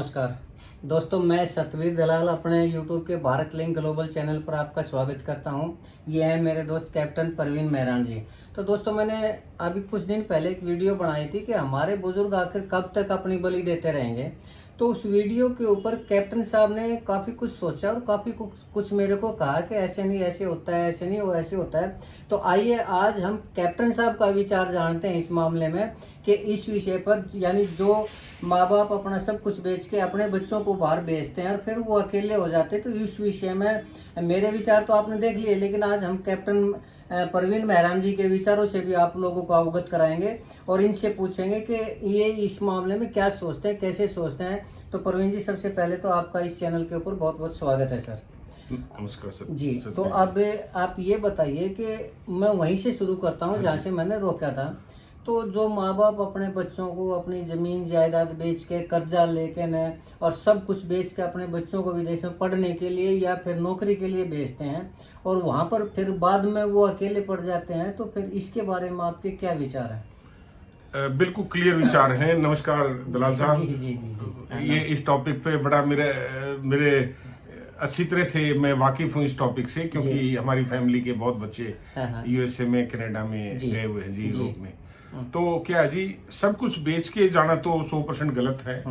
नमस्कार दोस्तों, मैं सतवीर दलाल अपने YouTube के भारत लिंक ग्लोबल चैनल पर आपका स्वागत करता हूं। ये है मेरे दोस्त कैप्टन परवीन मेहरान जी। तो दोस्तों, मैंने अभी कुछ दिन पहले एक वीडियो बनाई थी कि हमारे बुजुर्ग आखिर कब तक अपनी बलि देते रहेंगे। तो उस वीडियो के ऊपर कैप्टन साहब ने काफ़ी कुछ सोचा और काफ़ी कुछ मेरे को कहा कि ऐसे नहीं ऐसे होता है, ऐसे नहीं वो ऐसे होता है। तो आइए आज हम कैप्टन साहब का विचार जानते हैं इस मामले में कि इस विषय पर, यानी जो माँ बाप अपना सब कुछ बेच के अपने बच्चों को बाहर भेजते हैं और फिर वो अकेले हो जाते हैं। तो इस विषय में मेरे विचार तो आपने देख लिए, लेकिन आज हम कैप्टन परवीन मेहरान जी के विचारों से भी आप लोगों को अवगत कराएंगे और इनसे पूछेंगे कि ये इस मामले में क्या सोचते हैं, कैसे सोचते हैं। तो परवीन जी, सबसे पहले तो आपका इस चैनल के ऊपर बहुत बहुत स्वागत है सर। नमस्कार सर जी। तो अब आप ये बताइए कि मैं वहीं से शुरू करता हूँ जहाँ से मैंने रोका था। तो जो माँ बाप अपने बच्चों को अपनी ज़मीन जायदाद बेच के, कर्जा लेके न और सब कुछ बेच के अपने बच्चों को विदेश में पढ़ने के लिए या फिर नौकरी के लिए भेजते हैं और वहाँ पर फिर बाद में वो अकेले पड़ जाते हैं, तो फिर इसके बारे में आपके क्या विचार हैं? बिल्कुल क्लियर विचार हैं। नमस्कार दलाल साहब। जी जी जी जी। ये इस टॉपिक पे बड़ा मेरे अच्छी तरह से मैं वाकिफ हूँ इस टॉपिक से, क्योंकि हमारी फैमिली के बहुत बच्चे यूएसए में, कनाडा में गए हुए हैं जी, यूरोप में। तो क्या जी, सब कुछ बेच के जाना तो 100% गलत है।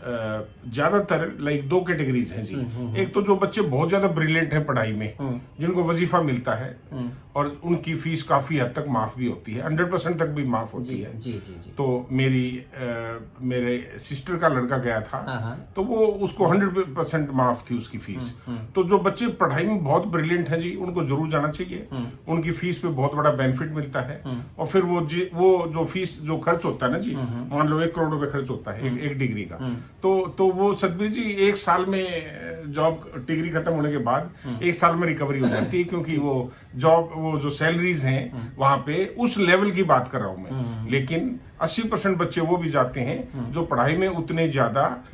ज्यादातर लाइक दो कैटेगरीज हैं जी। एक तो जो बच्चे बहुत ज्यादा ब्रिलियंट हैं पढ़ाई में, जिनको वजीफा मिलता है और उनकी फीस काफी हद तक माफ भी होती है, 100% तक भी माफ होती है। जी जी जी। तो मेरे सिस्टर का लड़का गया था, तो वो उसको 100% माफ थी उसकी फीस। तो जो बच्चे पढ़ाई में बहुत ब्रिलियंट हैं जी, उनको जरूर जाना चाहिए। उनकी फीस पे बहुत बड़ा बेनिफिट मिलता है। और फिर वो जो फीस जो खर्च होता है ना जी, मान लो 1 करोड़ रुपए खर्च होता है एक डिग्री का, तो वो सतबीर जी 1 साल में जॉब, डिग्री खत्म होने के बाद 1 साल में रिकवरी हो जाती है, क्योंकि वो जो सैलरीज हैं वहां पे उस लेवल की बात कर रहा हूं मैं। लेकिन 80% बच्चे वो भी जाते हैं जो पढ़ाई में उतने ज्यादा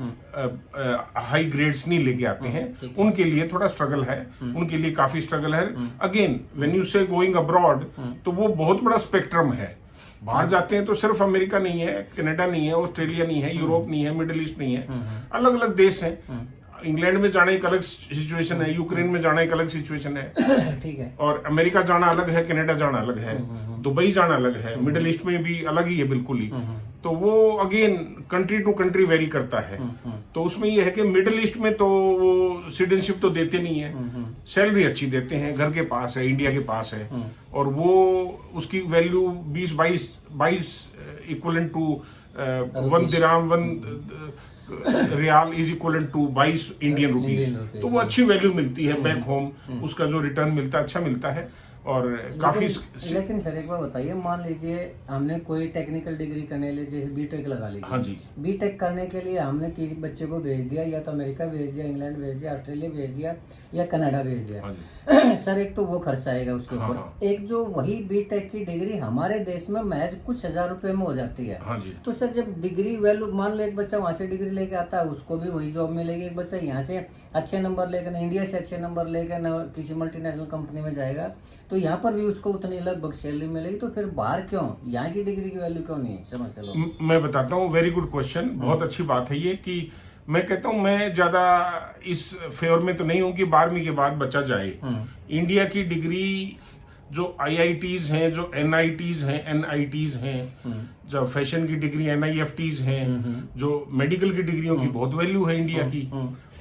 हाई ग्रेड्स नहीं लेके आते हैं। उनके लिए थोड़ा स्ट्रगल है, उनके लिए काफी स्ट्रगल है। अगेन व्हेन यू से गोइंग अब्रॉड, तो वो बहुत बड़ा स्पेक्ट्रम है। बाहर जाते हैं तो सिर्फ अमेरिका नहीं है, कनाडा नहीं है, ऑस्ट्रेलिया नहीं है, यूरोप नहीं है, मिडिल ईस्ट नहीं है, अलग अलग देश हैं। इंग्लैंड में जाना एक अलग सिचुएशन है, यूक्रेन में जाना एक अलग सिचुएशन है, ठीक है। और अमेरिका जाना अलग है, कनाडा जाना अलग है, दुबई जाना अलग है, मिडिल ईस्ट में भी अलग ही है बिल्कुल ही। तो वो again country to country vary करता है। तो उसमें ये है कि मिडिल ईस्ट में तो वो सिटीजनशिप तो देते नहीं है, सैलरी अच्छी देते हैं, घर के पास है, इंडिया के पास है, और वो उसकी value 22 equivalent to 1 dirham 1 riyal is equivalent to 22 Indian rupees. तो वो अच्छी वैल्यू मिलती है बैक होम, उसका जो रिटर्न मिलता है अच्छा मिलता है। और काफी लेकिन सर एक बार बताइए, मान लीजिए हमने कोई टेक्निकल डिग्री करने लिए, जैसे बीटेक लगा लीजिए। हाँ जी। बीटेक करने के लिए हमने किसी बच्चे को भेज दिया, या तो अमेरिका भेज दिया, इंग्लैंड भेज दिया, ऑस्ट्रेलिया भेज दिया या कनाडा भेज दिया। हाँ सर, एक तो वो खर्चा आएगा उसके ऊपर। हाँ। एक जो वही बीटेक की डिग्री हमारे देश में महज कुछ हजार रुपए में हो जाती है। हाँ जी। तो सर जब डिग्री वैल्यू, मान लो एक बच्चा वहां से डिग्री लेके आता है, उसको भी वही जॉब मिलेगी। एक बच्चा यहाँ से अच्छे नंबर लेकर, इंडिया से अच्छे नंबर लेकर किसी मल्टीनेशनल कंपनी में जाएगा, तो यहाँ पर भी उसको उतनी लगभग सैलरी मिलेगी। तो फिर बाहर क्यों, यहाँ की डिग्री की वैल्यू क्यों नहीं समझते लोग? मैं बताता हूँ, वेरी गुड क्वेश्चन, बहुत अच्छी बात है ये। कि मैं कहता हूँ, मैं ज्यादा इस फेवर में तो नहीं हूँ कि 12वीं के बाद बच्चा जाए। इंडिया की डिग्री जो IITs हैं, जो NITs हैं, NITs हैं, जो फैशन की डिग्री NIFTs हैं, जो मेडिकल की डिग्रियों की बहुत वैल्यू है इंडिया की,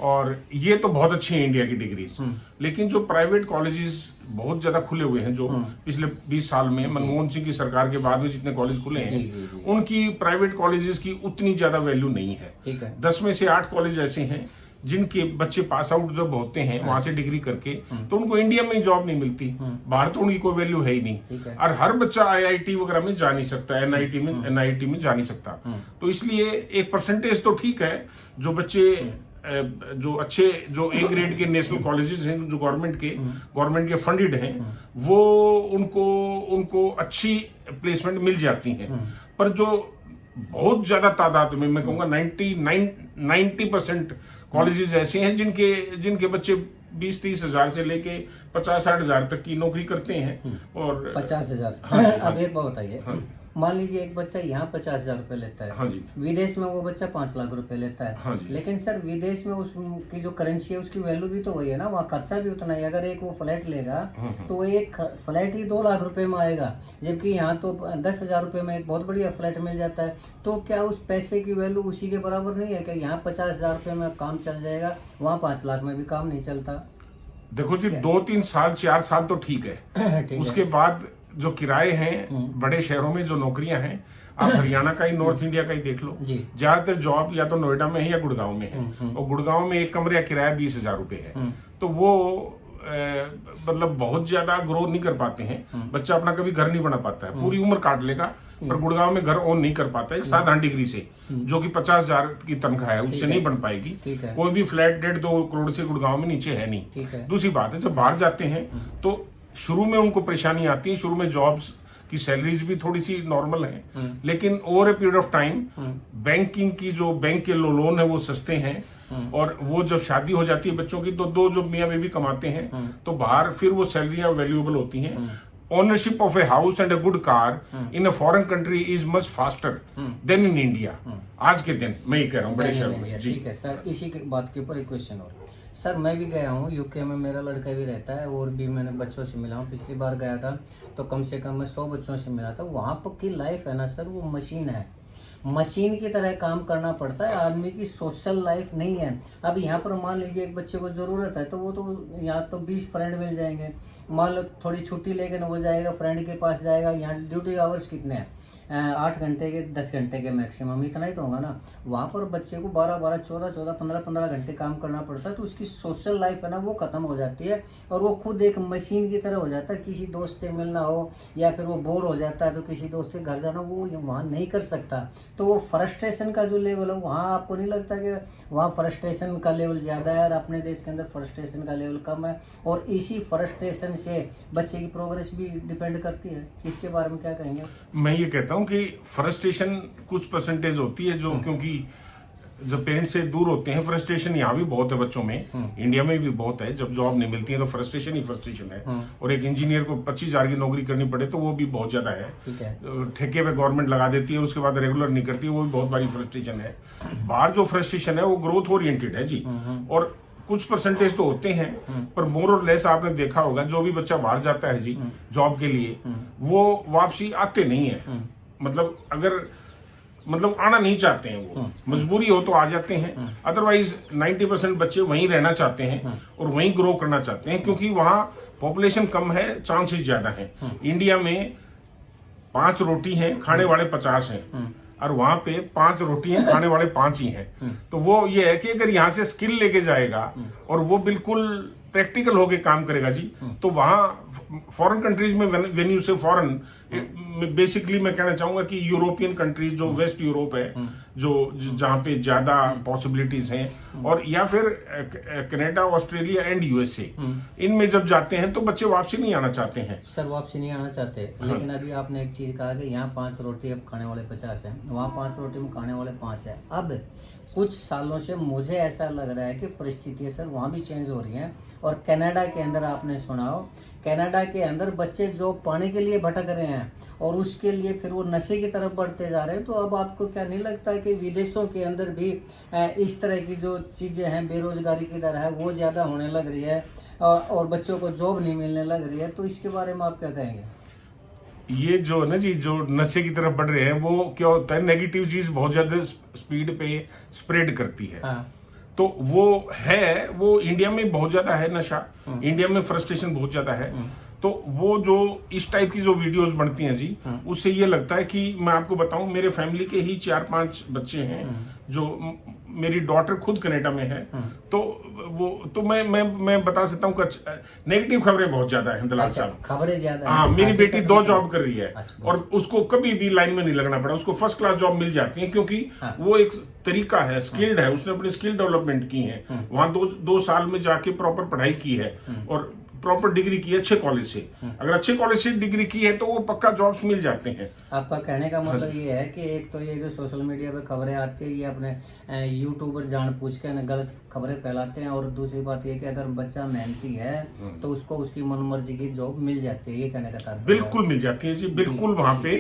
और ये तो बहुत अच्छी है इंडिया की डिग्रीज। लेकिन जो प्राइवेट कॉलेजेस बहुत ज्यादा खुले हुए हैं, जो पिछले 20 साल में मनमोहन सिंह की सरकार के बाद में जितने कॉलेज खुले हैं, उनकी प्राइवेट कॉलेजेस की उतनी ज्यादा वैल्यू नहीं है। 10 में से 8 कॉलेज ऐसे हैं जिनके बच्चे पास आउट जब होते हैं वहां से डिग्री करके, तो उनको इंडिया में जॉब नहीं मिलती, बाहर तो उनकी कोई वैल्यू है ही नहीं। और हर बच्चा IIT वगैरह में जा नहीं सकता, NIT में जा नहीं सकता। तो इसलिए एक परसेंटेज तो ठीक है, जो बच्चे जो A ग्रेड के नेशनल कॉलेजेस हैं, जो गवर्नमेंट के फंडेड हैं, वो उनको अच्छी प्लेसमेंट मिल जाती है। पर जो बहुत ज्यादा तादाद में, मैं कहूंगा 90% कॉलेजेस ऐसे हैं जिनके बच्चे 20-30 हजार से लेके 50-60 हजार तक की नौकरी करते हैं। और 50,000। हाँ जी, अब एक बात बताइए, मान लीजिए एक बच्चा यहाँ 50,000 रुपए लेता है, हाँ जी, विदेश में वो बच्चा 5 लाख रुपए लेता है, हाँ जी, लेकिन सर विदेश में उसकी जो करेंसी है उसकी वैल्यू भी तो वही है ना, वहाँ खर्चा भी उतना ही। अगर एक वो फ्लैट लेगा तो वो एक फ्लैट ही 2 लाख रुपए में आएगा, जबकि यहाँ तो 10,000 रुपए में एक बहुत बढ़िया फ्लैट मिल जाता है। तो क्या उस पैसे की वैल्यू उसी के बराबर नहीं है कि यहाँ 50,000 रुपए में काम चल जाएगा, वहाँ 5 लाख में भी काम नहीं चलता? देखो जी, 2-3 साल 4 साल तो ठीक है, उसके बाद जो किराए हैं बड़े शहरों में, जो नौकरियां हैं, आप हरियाणा का ही, नॉर्थ इंडिया का ही देख लो, ज्यादातर जॉब या तो नोएडा में है या गुड़गांव में है, और गुड़गांव में एक कमरे का किराया 20,000 रुपए है। तो वो मतलब बहुत ज्यादा ग्रो नहीं कर पाते हैं, बच्चा अपना कभी घर नहीं बना पाता है, पूरी उम्र काट लेगा पर गुड़गांव में घर ओन नहीं कर पाता है। एक साधारण डिग्री से जो कि 50,000 की तनख्वाह है उससे नहीं बन पाएगी। कोई भी फ्लैट 1.5-2 करोड़ से गुड़गांव में नीचे है नहीं। दूसरी बात है, जब बाहर जाते हैं तो शुरू में उनको परेशानी आती है, शुरू में जॉब्स की सैलरीज भी थोड़ी सी नॉर्मल है, लेकिन over a period of time banking की जो बैंक के लोन है वो सस्ते हैं, और वो जब शादी हो जाती है बच्चों की तो 2 जो मियाँ बीवी कमाते हैं तो बाहर फिर वो सैलरियां वैल्यूएबल होती हैं। Ownership of a house and a good car in a foreign country is much faster then in India. आज के दिन मैं ये कह रहा हूँ बड़े शहरों में। ठीक है सर, इसी के बात के ऊपर एक क्वेश्चन और सर, मैं भी गया हूँ यूके में, मेरा लड़का भी रहता है और भी मैंने बच्चों से मिला हूँ। पिछली बार गया था तो कम से कम मैं 100 बच्चों से मिला था। वहाँ पर की लाइफ है ना सर, वो मशीन है, मशीन की तरह काम करना पड़ता है, आदमी की सोशल लाइफ नहीं है। अब यहाँ पर मान लीजिए एक बच्चे को ज़रूरत है तो वो तो यहाँ तो 20 फ्रेंड मिल जाएंगे, मान लो थोड़ी छुट्टी लेकर वो जाएगा फ्रेंड के पास जाएगा। यहाँ ड्यूटी आवर्स कितने हैं? 8 घंटे के, 10 घंटे के मैक्सिमम, इतना ही तो होगा ना। वहाँ पर बच्चे को 12-12, 14-14, 15-15 घंटे काम करना पड़ता है, तो उसकी सोशल लाइफ है ना वो ख़त्म हो जाती है और वो खुद एक मशीन की तरह हो जाता है। किसी दोस्त से मिलना हो या फिर वो बोर हो जाता है तो किसी दोस्त के घर जाना वो वहाँ नहीं कर सकता। तो वो फ्रस्ट्रेशन का जो लेवल है वहाँ, आपको नहीं लगता कि वहाँ फ्रस्ट्रेशन का लेवल ज़्यादा है और अपने देश के अंदर फ्रस्ट्रेशन का लेवल कम है, और इसी फ्रस्ट्रेशन से बच्चे की प्रोग्रेस भी डिपेंड करती है? इसके बारे में क्या कहेंगे? मैं ये कहता हूँ कि फ्रस्ट्रेशन कुछ परसेंटेज होती है, जो क्योंकि जब पेरेंट्स से दूर होते हैं, फ्रस्ट्रेशन यहाँ भी बहुत है बच्चों में, इंडिया में भी बहुत है। जब जॉब नहीं मिलती है तो फ्रस्ट्रेशन ही फ्रस्ट्रेशन है, और एक इंजीनियर को 25,000 की नौकरी करनी पड़े तो वो भी बहुत ज्यादा है। ठेके पे गवर्नमेंट लगा देती है, उसके बाद रेगुलर नहीं करती, वो भी बहुत बड़ी फ्रस्ट्रेशन है। बाहर जो फ्रस्ट्रेशन है वो ग्रोथ ओरिएंटेड है जी, और कुछ परसेंटेज तो होते हैं, पर मोर और लेस आपने देखा होगा जो भी बच्चा बाहर जाता है जी जॉब के लिए, वो वापसी आते नहीं है। मतलब आना नहीं चाहते हैं, वो मजबूरी हो तो आ जाते हैं, अदरवाइज 90% बच्चे वहीं रहना चाहते हैं और वहीं ग्रो करना चाहते हैं, क्योंकि वहां पॉपुलेशन कम है, चांसेस ज्यादा हैं। इंडिया में 5 रोटी हैं, खाने वाले 50 हैं, और वहां पे 5 रोटी हैं, खाने वाले 5 ही हैं। तो वो ये है कि अगर यहाँ से स्किल लेके जाएगा और वो बिल्कुल प्रैक्टिकल होके काम करेगा जी, तो वहां फॉरेन कंट्रीज में, वेन्यू से फॉरेन, बेसिकली मैं कहना चाहूंगा कि यूरोपियन कंट्रीज जो वेस्ट यूरोप है, जो जहाँ पे ज्यादा पॉसिबिलिटीज हैं, और या फिर कनाडा, ऑस्ट्रेलिया एंड यूएसए, इनमें जब जाते हैं तो बच्चे वापसी नहीं आना चाहते हैं। सर वापसी नहीं आना चाहते, लेकिन अभी आपने एक चीज कहा कि यहाँ 5 रोटी अब खाने वाले 50 हैं, वहाँ 5 रोटी में खाने वाले 5 हैं। अब कुछ सालों से मुझे ऐसा लग रहा है कि परिस्थितियाँ सर वहाँ भी चेंज हो रही हैं, और कनाडा के अंदर आपने सुना हो, कनाडा के अंदर बच्चे जो पाने के लिए भटक रहे हैं और उसके लिए फिर वो नशे की तरफ बढ़ते जा रहे हैं। तो अब आपको क्या नहीं लगता कि विदेशों के अंदर भी इस तरह की जो चीज़ें हैं, बेरोजगारी की दर है वो ज़्यादा होने लग रही है और बच्चों को जॉब नहीं मिलने लग रही है? तो इसके बारे में आप क्या कहेंगे? ये जो ना जी, जो नशे की तरफ बढ़ रहे हैं, वो क्या होता है, नेगेटिव चीज बहुत ज्यादा स्पीड पे स्प्रेड करती है। तो वो इंडिया में बहुत ज्यादा है नशा, इंडिया में फ्रस्ट्रेशन बहुत ज्यादा है। तो वो जो इस टाइप की जो वीडियोस बनती हैं जी, उससे ये लगता है कि मैं आपको बताऊं, मेरे फैमिली के ही 4-5 बच्चे हैं, जो मेरी डॉटर खुद कनाडा में है, तो मैं बता सकता हूँ कि नेगेटिव खबरें बहुत ज्यादा है दलाल साहब, खबरें ज्यादा। हाँ, मेरी बेटी 2 जॉब कर रही है और उसको कभी भी लाइन में नहीं लगना पड़ा, उसको फर्स्ट क्लास जॉब मिल जाती है, क्योंकि वो एक तरीका है, स्किल्ड है, उसने अपनी स्किल डेवलपमेंट की है, वहां 2 साल में जाके प्रॉपर पढ़ाई की है और प्रॉपर डिग्री की है अच्छे कॉलेज से। अगर अच्छे कॉलेज से डिग्री की है तो वो पक्का जॉब्स मिल जाते हैं। आपका कहने का मतलब ये है कि एक तो ये जो सोशल मीडिया पे खबरें आती है ये अपने यूट्यूबर जानबूझ के गलत खबरें फैलाते हैं, और दूसरी बात ये कि अगर बच्चा मेहनती है तो उसको उसकी मनमर्जी की जॉब मिल जाती है, ये कहने का तात्पर्य। बिल्कुल मिल जाती है जी, बिल्कुल वहाँ पे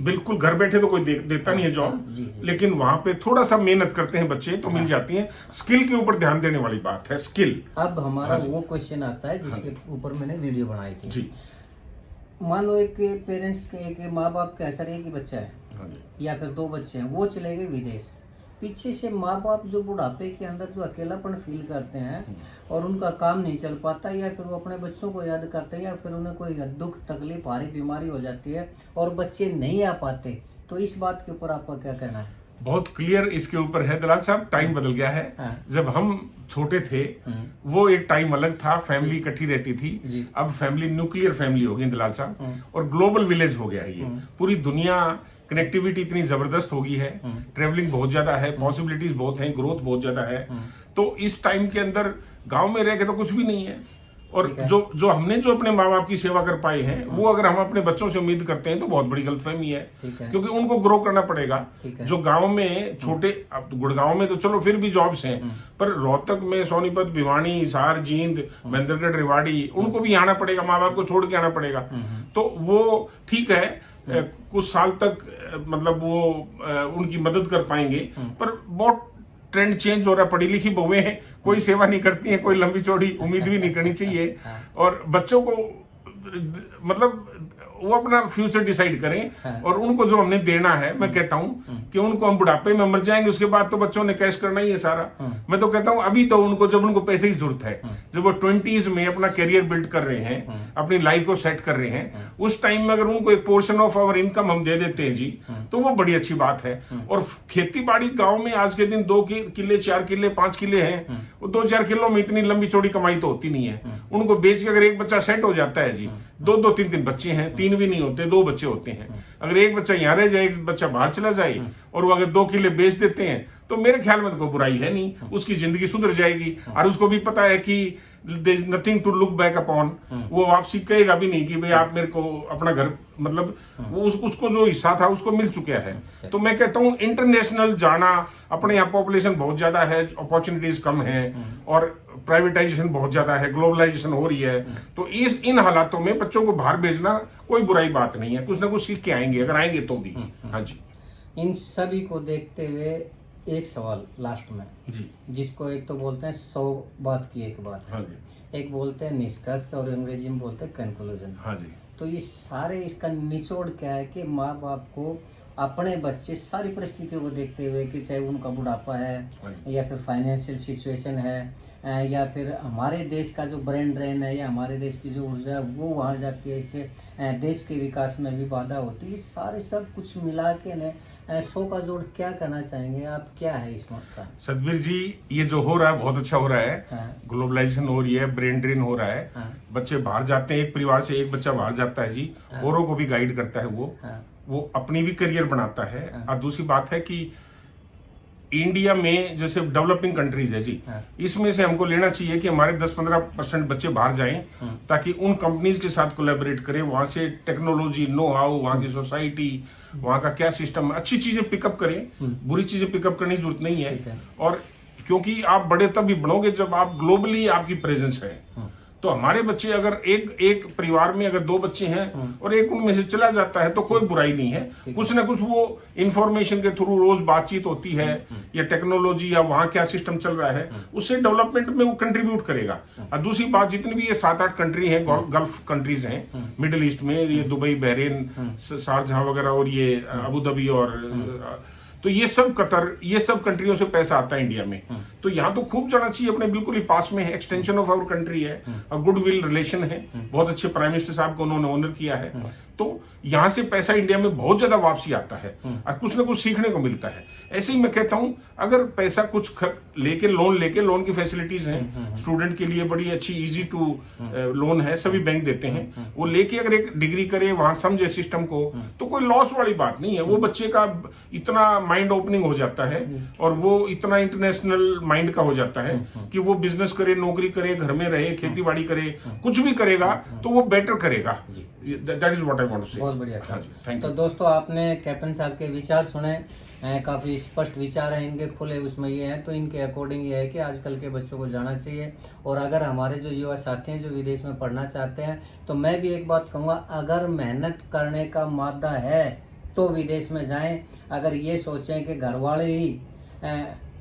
बिल्कुल घर बैठे तो कोई देता नहीं है जॉब, लेकिन वहाँ पे थोड़ा सा मेहनत करते हैं बच्चे तो मिल जाती है। स्किल के ऊपर ध्यान देने वाली बात है, स्किल। अब हमारा वो क्वेश्चन आता है जिसके ऊपर मैंने वीडियो बनाई थी जी। मान लो एक पेरेंट्स के एक माँ बाप का ऐसा रहे कि बच्चा है या फिर 2 बच्चे हैं, वो चले गए विदेश, पीछे से माँ बाप जो बुढ़ापे के अंदर जो अकेलापन फील करते हैं और उनका काम नहीं चल पाता, या फिर वो अपने बच्चों को याद करते हैं, या फिर उन्हें कोई दुख तकलीफ भारी बीमारी हो जाती है और बच्चे नहीं आ पाते, तो इस बात के ऊपर आपका क्या कहना है? बहुत क्लियर इसके ऊपर है दलाल साहब, टाइम बदल गया है। जब हम छोटे थे वो एक टाइम अलग था, फैमिली इकट्ठी रहती थी। अब फैमिली न्यूक्लियर फैमिली हो गई दलाल साहब, और ग्लोबल विलेज हो गया है ये। पूरी दुनिया कनेक्टिविटी इतनी जबरदस्त हो गई है, ट्रेवलिंग बहुत ज्यादा है, पॉसिबिलिटीज बहुत हैं, ग्रोथ बहुत ज्यादा है। तो इस टाइम के अंदर गांव में रह के तो कुछ भी नहीं है, और जो हमने जो अपने माँ बाप की सेवा कर पाए हैं वो अगर हम अपने बच्चों से उम्मीद करते हैं तो बहुत बड़ी गलतफहमी है, क्योंकि उनको ग्रो करना पड़ेगा। जो गांव में छोटे, अब गुड़गांव में तो चलो फिर भी जॉब्स हैं, पर रोहतक में सोनीपत, भिवानी, हिसार, जींद, महेंद्रगढ़, रेवाड़ी, उनको भी आना पड़ेगा, माँ बाप को छोड़ के आना पड़ेगा। तो वो ठीक है, कुछ साल तक मतलब वो उनकी मदद कर पाएंगे, पर बहुत ट्रेंड चेंज हो रहा है। पढ़ी लिखी बहुएं हैं, कोई सेवा नहीं करती हैं, कोई लंबी चौड़ी उम्मीद भी नहीं करनी चाहिए, और बच्चों को मतलब वो अपना फ्यूचर डिसाइड करें, और उनको जो हमने देना है, मैं कहता हूं कि उनको हम बुढ़ापे में मर जाएंगे, उसके बाद तो बच्चों ने कैश करना ही है सारा। मैं तो कहता हूं अभी तो उनको, जब उनको पैसे की जरूरत है, जब वो 20s में अपना करियर बिल्ड कर रहे हैं, अपनी लाइफ को सेट कर रहे हैं, उस टाइम में अगर उनको एक पोर्शन ऑफ आवर इनकम हम दे देते हैं जी, तो वो बड़ी अच्छी बात है। और खेती बाड़ी गाँव में आज के दिन 2 किले, 4 किले, 5 किले हैं, वो 2-4 किलो में इतनी लंबी चौड़ी कमाई तो होती नहीं है। उनको बेच के अगर एक बच्चा सेट हो जाता है जी, 2-2, 3-3 बच्चे हैं, 3 भी नहीं होते, 2 बच्चे होते हैं। अगर एक बच्चा यहाँ रह जाए, एक बच्चा बाहर चला जाए, और वो अगर 2 किले बेच देते हैं, तो मेरे ख्याल में तो कोई बुराई है नहीं, उसकी जिंदगी सुधर जाएगी। और उसको भी पता है कि there is nothing to look back upon, वो वापसी कहेगा भी नहीं कि भाई आप मेरे को अपना घर, मतलब वो उसको जो हिस्सा था उसको मिल चुका है। तो मैं कहता हूँ इंटरनेशनल जाना, अपने यहाँ पॉपुलेशन बहुत ज्यादा है, अपॉर्चुनिटीज कम है, और प्राइवेटाइजेशन बहुत ज्यादा है, ग्लोबलाइजेशन हो रही है, तो इन हालातों में बच्चों को बाहर भेजना कोई बुराई बात नहीं है, कुछ ना कुछ सीख के आएंगे, अगर आएंगे तो भी। हाँ जी। इन सभी को देखते हुए एक सवाल लास्ट में जी, जिसको एक तो बोलते हैं 100 बात की एक बात, हाँ जी, एक बोलते हैं निष्कर्ष, और अंग्रेजी में बोलते हैं कंक्लूजन। हाँ जी। तो ये सारे इसका निचोड़ क्या है कि माँ बाप को अपने बच्चे सारी परिस्थितियों को देखते हुए, कि चाहे उनका बुढ़ापा है या फिर फाइनेंशियल सिचुएशन है, या फिर हमारे देश का जो ब्रेन ड्रेन है, या हमारे देश की जो ऊर्जा है वो वहाँ जाती है, इससे देश के विकास में भी बाधा होती है। सारे सब कुछ मिला के ने 100 का जोड़ क्या करना चाहेंगे आप, क्या है इस मत का? सतबीर जी, ये जो हो रहा है बहुत अच्छा हो रहा है। ग्लोबलाइजेशन हो रही है, ब्रेन ड्रेन हो रहा है, बच्चे बाहर जाते हैं, एक परिवार से एक बच्चा बाहर जाता है जी, औरों को भी गाइड करता है, वो अपनी भी करियर बनाता है। और दूसरी बात है कि इंडिया में जैसे डेवलपिंग कंट्रीज है जी, इसमें से हमको लेना चाहिए कि हमारे 10-15% बच्चे बाहर जाएं, ताकि उन कंपनीज के साथ कोलैबोरेट करें, वहां से टेक्नोलॉजी, नो हाउ, वहां की सोसाइटी, वहां का क्या सिस्टम, अच्छी चीजें पिकअप करें, बुरी चीजें पिकअप करने की जरूरत नहीं है। और क्योंकि आप बड़े तभी बनोगे जब आप ग्लोबली आपकी प्रेजेंस है। तो हमारे बच्चे अगर एक परिवार में अगर 2 बच्चे हैं और एक उनमें से चला जाता है तो कोई बुराई नहीं है, कुछ ना कुछ वो इंफॉर्मेशन के थ्रू रोज बातचीत होती है, या टेक्नोलॉजी, या वहां क्या सिस्टम चल रहा है, उससे डेवलपमेंट में वो कंट्रीब्यूट करेगा। और दूसरी बात, जितनी भी ये 7-8 कंट्री हैं, गल्फ कंट्रीज हैं मिडिल ईस्ट में, ये दुबई, बहरीन, शारजहां वगैरह, और ये अबू धाबी, और तो ये सब कतर, ये सब कंट्रियों से पैसा आता है इंडिया में। तो यहाँ तो खूब जाना चाहिए, अपने बिल्कुल ही पास में है, एक्सटेंशन ऑफ आवर कंट्री है, और गुडविल रिलेशन है, बहुत अच्छे प्राइम मिनिस्टर साहब को उन्होंने ऑनर किया है। तो यहाँ से पैसा इंडिया में बहुत ज्यादा वापसी आता है, और कुछ ना कुछ सीखने को मिलता है। ऐसे ही मैं कहता हूँ, अगर पैसा कुछ लोन की फैसिलिटीज हैं स्टूडेंट के लिए, बड़ी अच्छी इजी टू लोन है, सभी बैंक देते हैं, वो लेके अगर एक डिग्री करे, वहां समझे सिस्टम को, तो कोई लॉस वाली बात नहीं है। वो बच्चे का इतना माइंड ओपनिंग हो जाता है, और वो इतना इंटरनेशनल माइंड का हो जाता है कि वो बिजनेस करे, नौकरी करे, घर में रहे, खेती बाड़ी करे, कुछ भी करेगा तो वो बेटर करेगा। That is what I want to say. बहुत बढ़िया हाँ सर। जी, थैंक तो यू। दोस्तों आपने कैप्टन साहब के विचार सुने, काफ़ी स्पष्ट विचार हैं इनके, खुले उसमें ये हैं। तो इनके अकॉर्डिंग ये है कि आजकल के बच्चों को जाना चाहिए। और अगर हमारे जो युवा साथी हैं जो विदेश में पढ़ना चाहते हैं, तो मैं भी एक बात कहूँगा, अगर मेहनत करने का मादा है तो विदेश में जाएं। अगर ये सोचें कि घर वाले ही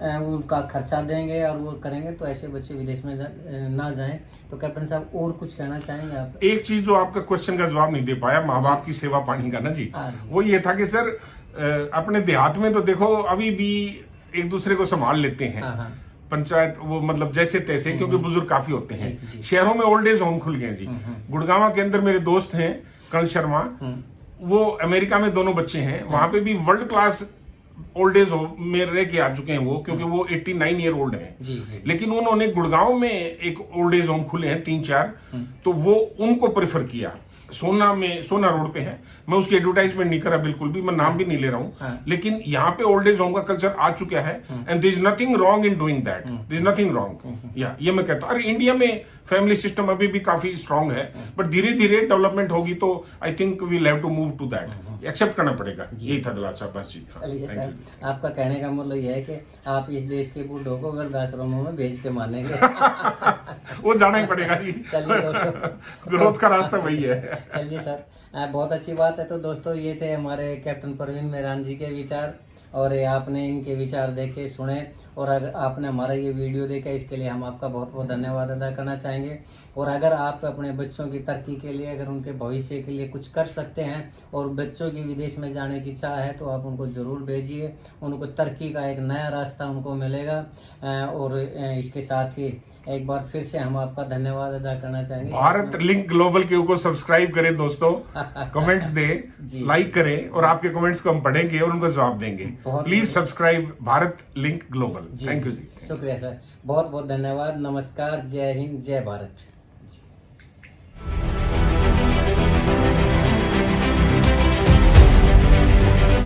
उनका खर्चा देंगे और वो करेंगे, तो ऐसे बच्चे विदेश में ना जाएं। तो कैप्टन साहब और कुछ कहना चाहेंगे आप? एक चीज जो आपका क्वेश्चन का जवाब नहीं दे पाया, माँ बाप की सेवा पानी का ना जी, वो ये था कि सर अपने देहात में तो देखो अभी भी एक दूसरे को संभाल लेते हैं, पंचायत वो मतलब जैसे तैसे, क्योंकि बुजुर्ग काफी होते हैं। शहरों में ओल्ड एज होम खुल गए जी। गुड़गांव के अंदर मेरे दोस्त हैं कर्ण शर्मा, वो अमेरिका में दोनों बच्चे हैं, वहां पे भी world class old age home में रह के आ चुके हैं वो, क्योंकि वो 89 ईयर ओल्ड हैं। लेकिन उन्होंने गुड़गांव में एक ओल्ड एज होम खुले हैं 3-4, तो वो उनको प्रेफर किया। सोना रोड पे है, मैं उसकी एडवर्टाइजमेंट नहीं करा बिल्कुल भी, मैं नाम भी नहीं ले रहा हूं। लेकिन यहाँ पे ओल्ड एज होम का कल्चर आ चुका है, and there is nothing wrong in doing that, there is nothing wrong. या ये मैं कहता हूँ, अरे इंडिया में फैमिली सिस्टम अभी भी काफी स्ट्रांग है, बट धीरे धीरे डेवलपमेंट होगी तो I think we have to move to that, accept करना पड़ेगा। यही था दलाल साहब, बस जी। चलिए सर, आपका कहने का मतलब यह है कि आप इस देश के बूढ़ों को वृद्धाश्रमों में भेज के मानेंगे। वो जाना ही पड़ेगा जी। चलिए दोस्तों, ग्रोथ का रास्ता वही है। चलिए सर, बहुत अच्छी बात है। तो दोस्तों ये थे हमारे कैप्टन परवीन मेहरान जी के विचार, और आपने इनके विचार देखे, सुने, और अगर आपने हमारा ये वीडियो देखा, इसके लिए हम आपका बहुत बहुत धन्यवाद अदा करना चाहेंगे। और अगर आप अपने बच्चों की तरक्की के लिए, अगर उनके भविष्य के लिए कुछ कर सकते हैं और बच्चों की विदेश में जाने की चाह है, तो आप उनको ज़रूर भेजिए। उनको तरक्की का एक नया रास्ता उनको मिलेगा। और इसके साथ ही एक बार फिर से हम आपका धन्यवाद अदा करना चाहेंगे। भारत लिंक ग्लोबल के ऊपर सब्सक्राइब करें दोस्तों, कमेंट्स दें, लाइक करें, और आपके कमेंट्स को हम पढ़ेंगे और उनको जवाब देंगे। Please subscribe Bharat link global. Thank you ji. शुक्रिया सर, बहुत बहुत धन्यवाद। नमस्कार, जय हिंद, जय भारत।